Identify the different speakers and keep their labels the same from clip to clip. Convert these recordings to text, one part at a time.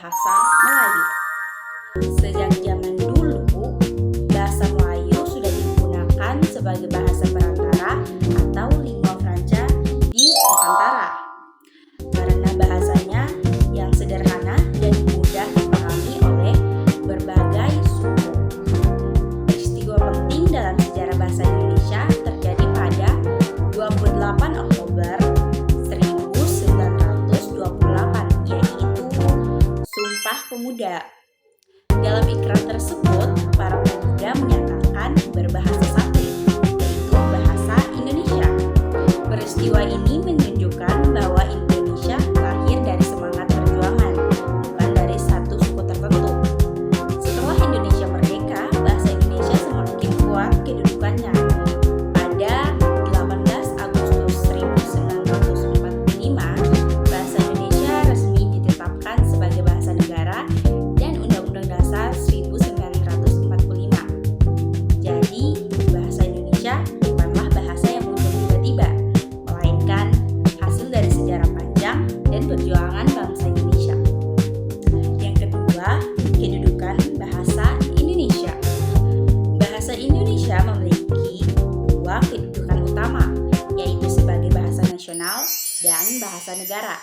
Speaker 1: bahasa Melayu. Sejak zaman dulu, bahasa Melayu sudah digunakan sebagai bahasa perantara atau lingua franca di Nusantara. Karena bahasanya yang sederhana dan mudah dipahami oleh berbagai suku. Peristiwa penting dalam sejarah bahasa Indonesia terjadi pada 28 Oktober 1928, yaitu Sumpah Pemuda. Dalam ikrar tersebut, para pemuda menyatakan berbahasa satu, yaitu bahasa Indonesia. Peristiwa ini menunjukkan bahwa Indonesia lahir dari semangat perjuangan, bukan dari satu suku tertentu. Setelah Indonesia merdeka, bahasa Indonesia semakin kuat kedudukannya. Pada 18 Agustus 1945, bahasa Indonesia resmi ditetapkan sebagai bahasa negara dan Undang-Undang Dasar 1945. Jadi, bahasa Indonesia bukanlah bahasa yang muncul tiba-tiba, melainkan hasil dari sejarah panjang dan perjuangan bangsa Indonesia. Yang kedua, kedudukan bahasa Indonesia. Bahasa Indonesia memiliki dua kedudukan utama, yaitu sebagai bahasa nasional dan bahasa negara.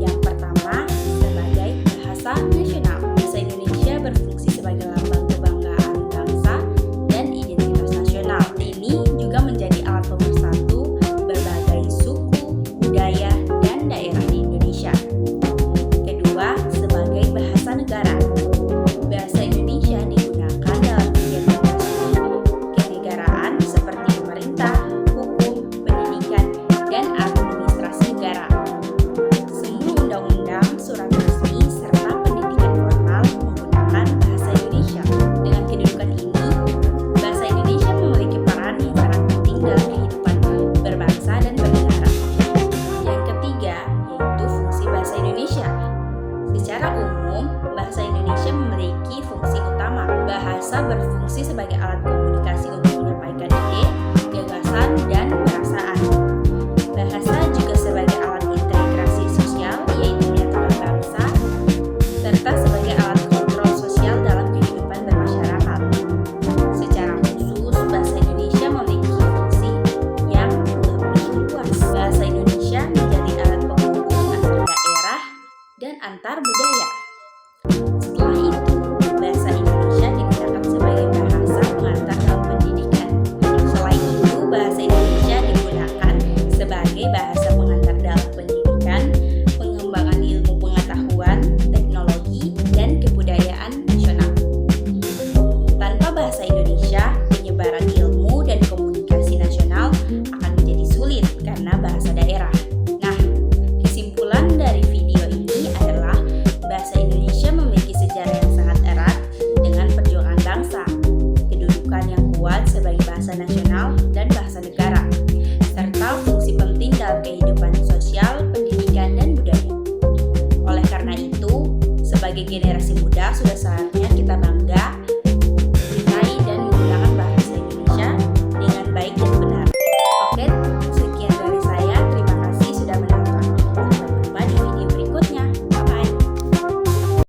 Speaker 1: Yang pertama, sebagai bahasa nasional. Bahasa Indonesia berfungsi sebagai lambang kebanggaan bangsa dan identitas nasional. Ini juga menjadi alat pemersatu berbagai suku, budaya, dan daerah di Indonesia. Kedua, sebagai bahasa negara. Bahasa Indonesia digunakan dalam kegiatan resmi kenegaraan seperti pemerintah, hukum, pendidikan, dan administrasi negara. Seluruh undang-undang, surat resmi, serta pendidikan formal menggunakan bahasa Indonesia. Dengan kedudukan ini, bahasa Indonesia memiliki peran yang sangat penting dalam kehidupan berbangsa dan bernegara. Yang ketiga, yaitu fungsi bahasa Indonesia. Secara umum, bahasa Indonesia memiliki fungsi utama. Bahasa berfungsi sebagai alat komunikasi untuk menyampaikan ide, gagasan, dan perasaan. Bahasa juga sebagai alat integrasi sosial, yaitu menyatukan bangsa, serta sebagai alat kontrol sosial dalam kehidupan bermasyarakat. Secara khusus, bahasa Indonesia memiliki fungsi yang lebih luas. Bahasa Indonesia menjadi alat penghubung antar daerah dan antar budaya. Setelah itu, bahasa Indonesia digunakan sebagai bahasa pengantar dalam pendidikan. Selain itu, bahasa Indonesia digunakan sebagai bahasa pengantar dalam pendidikan, pengembangan ilmu pengetahuan, teknologi, dan kebudayaan nasional. Tanpa bahasa Indonesia, penyebaran ilmu dan komunikasi nasional akan menjadi sulit karena bahasa daerah. Nah, kesimpulan dari video ini adalah bahasa Indonesia memiliki sejarah yang sangat erat dengan perjuangan bangsa, kedudukan yang kuat sebagai bahasa nasional dan bahasa negara, serta fungsi penting dalam kehidupan sosial, pendidikan, dan budaya. Oleh karena itu, sebagai generasi muda sudah saatnya kita bangkit